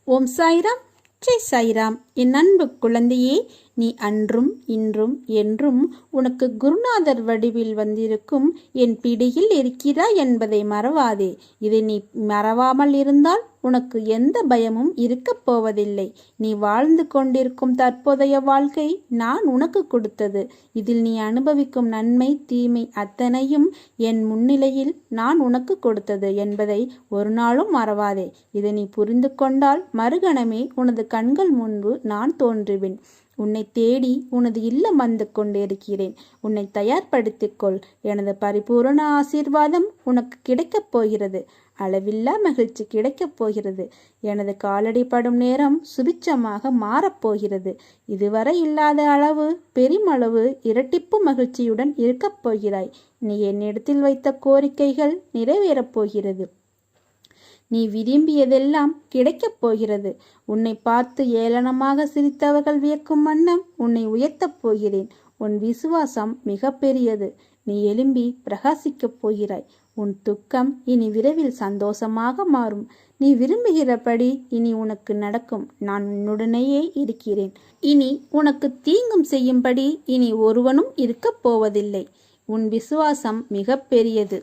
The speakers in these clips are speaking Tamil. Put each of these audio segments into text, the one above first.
ஓம் சாய்ராம், ஜெய் சாய்ராம். என் அன்பு குழந்தையே, நீ அன்றும் இன்றும் என்றும் உனக்கு குருநாதர் வடிவில் வந்திருக்கும் என் பிடியில் இருக்கிறாய் என்பதை மறவாதே. இதை நீ மறவாமல் இருந்தால் உனக்கு எந்த பயமும் இருக்கப் போவதில்லை. நீ வாழ்ந்து கொண்டிருக்கும் தற்போதைய வாழ்க்கை நான் உனக்கு கொடுத்தது. இதில் நீ அனுபவிக்கும் நன்மை தீமை அத்தனையும் என் முன்னிலையில் நான் உனக்கு கொடுத்தது என்பதை ஒரு நாளும் மறவாதே. இதை நீ புரிந்து கொண்டால் மறுகணமே உனது கண்கள் முன்பு நான் தோன்றுவேன். உன்னை தேடி உனது இல்லம் வந்து கொண்டிருக்கிறேன். உன்னை தயார்படுத்திக்கொள். எனது பரிபூரண ஆசீர்வாதம் உனக்கு கிடைக்கப் போகிறது. அளவில்லா மகிழ்ச்சி கிடைக்கப் போகிறது. எனது காலடி படும் நேரம் சுபிச்சமாக மாறப்போகிறது. இதுவரை இல்லாத அளவு பெருமளவு இரட்டிப்பு மகிழ்ச்சியுடன் இருக்கப் போகிறாய். நீ என்னிடத்தில் வைத்த கோரிக்கைகள் நிறைவேறப் போகிறது. நீ விரும்பியதெல்லாம் கிடைக்கப் போகிறது. உன்னை பார்த்து ஏளனமாக சிரித்தவர்கள் வியக்கும் வண்ணம் உன்னை உயர்த்தப் போகிறேன். உன் விசுவாசம் மிக பெரியது. நீ எழும்பி பிரகாசிக்கப் போகிறாய். உன் துக்கம் இனி விரைவில் சந்தோஷமாக மாறும். நீ விரும்புகிறபடி இனி உனக்கு நடக்கும். நான் உன்னுடனேயே இருக்கிறேன். இனி உனக்கு தீங்கும் செய்யும்படி இனி ஒருவனும் இருக்கப் போவதில்லை. உன் விசுவாசம் மிக பெரியது.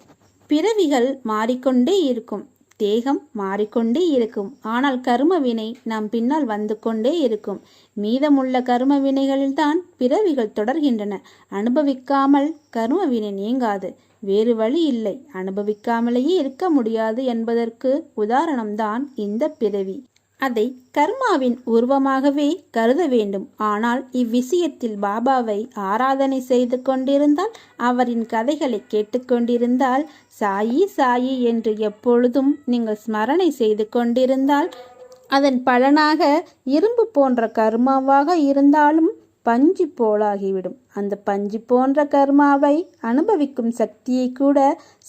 பிறவிகள் மாறிக்கொண்டே இருக்கும். தேகம் மாறிக்கொண்டே இருக்கும். ஆனால் கர்ம வினை நம் பின்னால் வந்து கொண்டே இருக்கும். மீதமுள்ள கர்ம வினைகளில்தான் பிறவிகள் தொடர்கின்றன. அனுபவிக்காமல் கர்ம வினை நீங்காது. வேறு வழி இல்லை. அனுபவிக்காமலேயே இருக்க முடியாது என்பதற்கு உதாரணம்தான் இந்த பிறவி. அதை கர்மாவின் உருவமாகவே கருத வேண்டும். ஆனால் இவ்விஷயத்தில் பாபாவை ஆராதனை செய்து கொண்டிருந்தால், அவரின் கதைகளை கேட்டுக்கொண்டிருந்தால், சாயி சாயி என்று எப்பொழுதும் நீங்கள் ஸ்மரணை செய்து கொண்டிருந்தால், அதன் பலனாக இரும்பு போன்ற கர்மாவாக இருந்தாலும் பஞ்சு போலாகிவிடும். அந்த பஞ்சு போன்ற கர்மாவை அனுபவிக்கும் சக்தியை கூட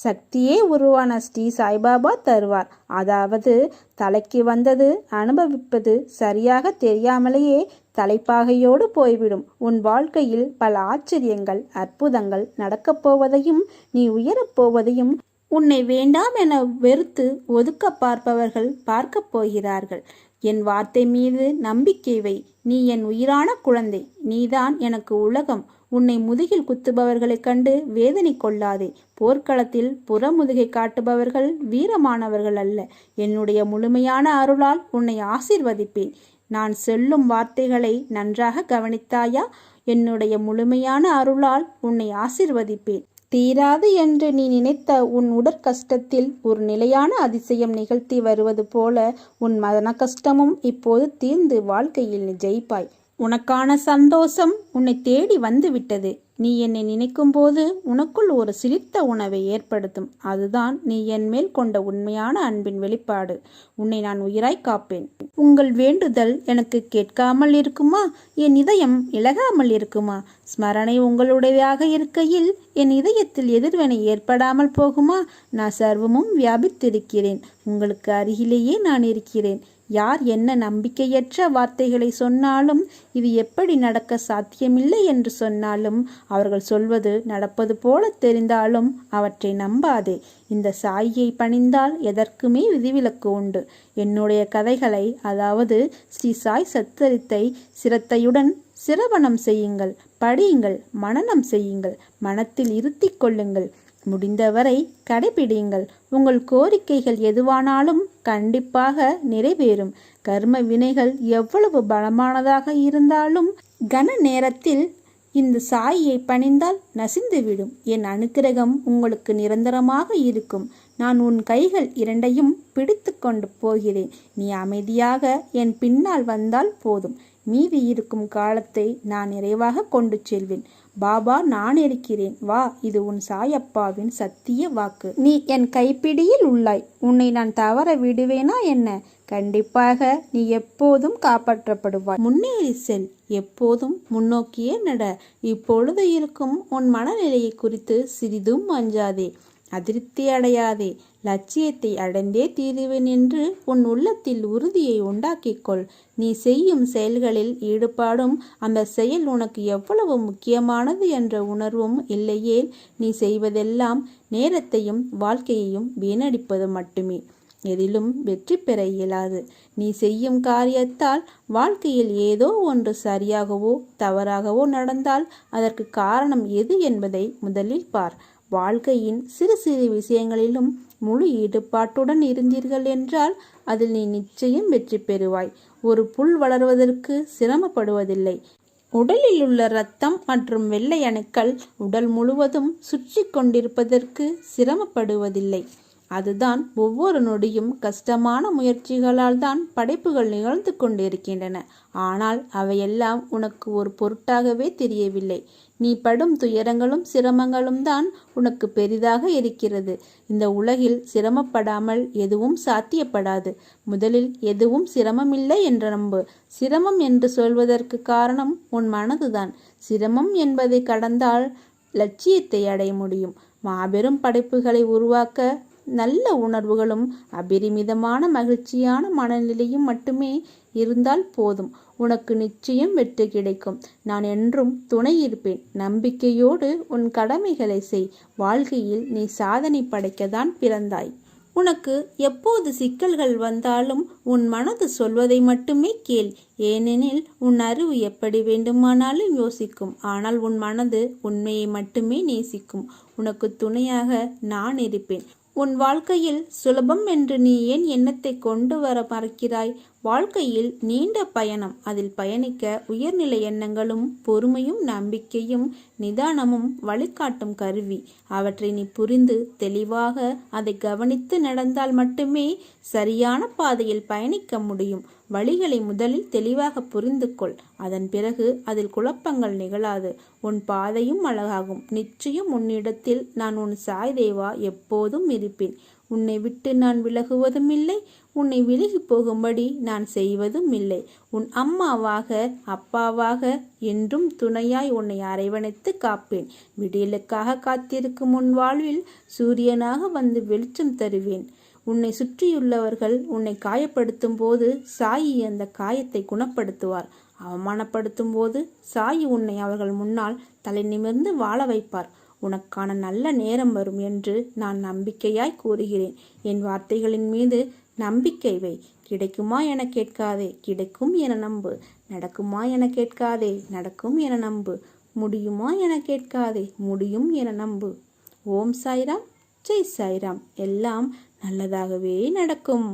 சக்தியே உருவான ஸ்ரீ சாய்பாபா தருவார். அதாவது தலைக்கு வந்தது அனுபவிப்பது சரியாக தெரியாமலேயே தலைப்பாகையோடு போய்விடும். உன் வாழ்க்கையில் பல ஆச்சரியங்கள் அற்புதங்கள் நடக்கப் போவதையும் நீ உயரப்போவதையும் உன்னை வேண்டாம் என வெறுத்து ஒதுக்க பார்ப்பவர்கள் பார்க்கப் போகிறார்கள். என் வார்த்தை மீது நம்பிக்கை வை. நீ என் உயிரான குழந்தை. நீதான் எனக்கு உலகம். உன்னை முதுகில் குத்துபவர்களைக் கண்டு வேதனை கொள்ளாதே. போர்க்களத்தில் புறமுதுகை காட்டுபவர்கள் வீரமானவர்கள் அல்ல. என்னுடைய முழுமையான அருளால் உன்னை ஆசீர்வதிப்பேன். நான் சொல்லும் வார்த்தைகளை நன்றாக கவனித்தாயா? என்னுடைய முழுமையான அருளால் உன்னை ஆசீர்வதிப்பேன். தீராது என்று நீ நினைத்த உன் உடற்கஷ்டத்தில் ஒரு நிலையான அதிசயம் நிகழ்த்தி வருவது போல உன் மன கஷ்டமும் இப்போது தீர்ந்து வாழ்க்கையில் நீ ஜெயிப்பாய். உனக்கான சந்தோஷம் உன்னை தேடி வந்து விட்டது. நீ என்னை நினைக்கும் போது உனக்குள் ஒரு சிலிர்த்த உணவை ஏற்படுத்தும். அதுதான் நீ என் மேல் கொண்ட உண்மையான அன்பின் வெளிப்பாடு. உன்னை நான் உயிராய் காப்பேன். உங்கள் வேண்டுதல் எனக்கு கேட்காமல் இருக்குமா? என் இதயம் இலகாமல் இருக்குமா? ஸ்மரணை உங்களுடையதாக இருக்கையில் என் இதயத்தில் எதிர்வினை ஏற்படாமல் போகுமா? நான் சர்வமும் வியாபித்திருக்கிறேன். உங்களுக்கு அருகிலேயே நான் இருக்கிறேன். யார் என்ன நம்பிக்கையற்ற வார்த்தைகளை சொன்னாலும், இது எப்படி நடக்க சாத்தியமில்லை என்று சொன்னாலும், அவர்கள் சொல்வது நடப்பது போல தெரிந்தாலும் அவற்றை நம்பாதே. இந்த சாயை பணிந்தால் எதற்குமே விதிவிலக்கு உண்டு. என்னுடைய கதைகளை, அதாவது ஸ்ரீ சாய் சச்சரித்தை சிரத்தையுடன் சிரவணம் செய்யுங்கள், படியுங்கள், மனனம் செய்யுங்கள், மனத்தில் இருத்தி கொள்ளுங்கள். முடிந்தவரை கடைபிடியுங்கள். உங்கள் கோரிக்கைகள் எதுவானாலும் கண்டிப்பாக நிறைவேறும். கர்ம வினைகள் எவ்வளவு பலமானதாக இருந்தாலும் கன நேரத்தில் இந்த சாயை பணிந்தால் நசிந்துவிடும். என் அனுக்கிரகம் உங்களுக்கு நிரந்தரமாக இருக்கும். நான் உன் கைகள் இரண்டையும் பிடித்து கொண்டு போகிறேன். நீ அமைதியாக என் பின்னால் வந்தால் போதும். மீதி இருக்கும் காலத்தை நான் நிறைவாக கொண்டு செல்வேன். பாபா, நான் இருக்கிறேன், வா. இது உன் சாயப்பாவின் சத்திய வாக்கு. நீ என் கைப்பிடியில் உள்ளாய். உன்னை நான் தவற விடுவேனா என்ன? கண்டிப்பாக நீ எப்போதும் காப்பாற்றப்படுவாய். முன்னேறி செல். எப்போதும் முன்னோக்கியே நட. இப்பொழுது இருக்கும் உன் மனநிலையை குறித்து சிறிதும் அஞ்சாதே, அதிருப்தி அடையாதே. லட்சியத்தை அடைந்தே தீருவேன் என்று உன் உள்ளத்தில் உறுதியை உண்டாக்கிக்கொள். நீ செய்யும் செயல்களில் ஈடுபாடும் அந்த செயல் உனக்கு எவ்வளவு முக்கியமானது என்ற உணர்வும் இல்லையே நீ செய்வதெல்லாம் நேரத்தையும் வாழ்க்கையையும் வீணடிப்பது மட்டுமே. எதிலும் வெற்றி பெற இயலாது. நீ செய்யும் காரியத்தால் வாழ்க்கையில் ஏதோ ஒன்று சரியாகவோ தவறாகவோ நடந்தால் அதற்கு காரணம் எது என்பதை முதலில் பார். வாழ்க்கையின் சிறு சிறு விஷயங்களிலும் முழு ஈடுபாட்டுடன் இருந்தீர்கள் என்றால் அதில் நீ நிச்சயம் வெற்றி பெறுவாய். ஒரு புல் வளர்வதற்கு சிரமப்படுவதில்லை. உடலில் உள்ள இரத்தம் மற்றும் வெள்ளை அணுக்கள் உடல் முழுவதும் சுற்றி கொண்டிருப்பதற்கு சிரமப்படுவதில்லை. அதுதான் ஒவ்வொரு நொடியும் கஷ்டமான முயற்சிகளால் தான் படைப்புகள் நிகழ்ந்து கொண்டிருக்கின்றன. ஆனால் அவையெல்லாம் உனக்கு ஒரு பொருட்டாகவே தெரியவில்லை. நீ படும் துயரங்களும் சிரமங்களும் தான் உனக்கு பெரிதாக இருக்கிறது. இந்த உலகில் சிரமப்படாமல் எதுவும் சாத்தியப்படாது. முதலில் எதுவும் சிரமமில்லை என்று நம்பு. சிரமம் என்று சொல்வதற்கு காரணம் உன் மனதுதான். சிரமம் என்பதை கடந்தால் லட்சியத்தை அடைய முடியும். மாபெரும் படைப்புகளை உருவாக்க நல்ல உணர்வுகளும் அபரிமிதமான மகிழ்ச்சியான மனநிலையும் மட்டுமே இருந்தால் போதும். உனக்கு நிச்சயம் வெற்றி கிடைக்கும். நான் என்றும் துணை இருப்பேன். நம்பிக்கையோடு உன் கடமைகளை செய். வாழ்க்கையில் நீ சாதனை படைக்கத்தான் பிறந்தாய். உனக்கு எப்போது சிக்கல்கள் வந்தாலும் உன் மனது சொல்வதை மட்டுமே கேள். ஏனெனில் உன் அறிவு எப்படி வேண்டுமானாலும் யோசிக்கும். ஆனால் உன் மனது உண்மையை மட்டுமே நேசிக்கும். உனக்கு துணையாக நான் இருப்பேன். உன் வாழ்க்கையில் சுலபம் என்று நீ ஏன் எண்ணத்தை கொண்டு வர மறக்கிறாய்? வாழ்க்கையில் நீண்ட பயணம். அதில் பயணிக்க உயர்நிலை எண்ணங்களும் பொறுமையும் நம்பிக்கையும் நிதானமும் வழிகாட்டும் கருவி. அவற்றை நீ புரிந்து தெளிவாக அதை கவனித்து நடந்தால் மட்டுமே சரியான பாதையில் பயணிக்க முடியும். வழிகளை முதலில் தெளிவாக புரிந்து கொள். அதன் பிறகு அதில் குழப்பங்கள் நிகழாது. உன் பாதையும் அழகாகும். நிச்சயம் உன்னிடத்தில் நான் உன் சாய் தேவா எப்போதும் இருப்பேன். உன்னை விட்டு நான் விலகுவதும் இல்லை. உன்னை விலகி போகும்படி நான் செய்வதும் இல்லை. உன் அம்மாவாக அப்பாவாக என்றும் துணையாய் உன்னை அரவணைத்து காப்பேன். விடியலுக்காக காத்திருக்கும் உன் வாழ்வில் சூரியனாக வந்து வெளிச்சம் தருவேன். உன்னை சுற்றியுள்ளவர்கள் உன்னை காயப்படுத்தும் போது சாயி அந்த காயத்தை குணப்படுத்துவார். அவமானப்படுத்தும் போது சாயி உன்னை அவர்கள் முன்னால் தலை நிமிர்ந்து வாழ வைப்பார். உனக்கான நல்ல நேரம் வரும் என்று நான் நம்பிக்கையாய் கூறுகிறேன். என் வார்த்தைகளின் மீது நம்பிக்கை வை. கிடைக்குமா என கேட்காதே, கிடைக்கும் என நம்பு. நடக்குமா என கேட்காதே, நடக்கும் என நம்பு. முடியுமா என கேட்காதே, முடியும் என நம்பு. ஓம் சாய்ராம், ஜெய் சாய்ராம். எல்லாம் நல்லதாகவே நடக்கும்.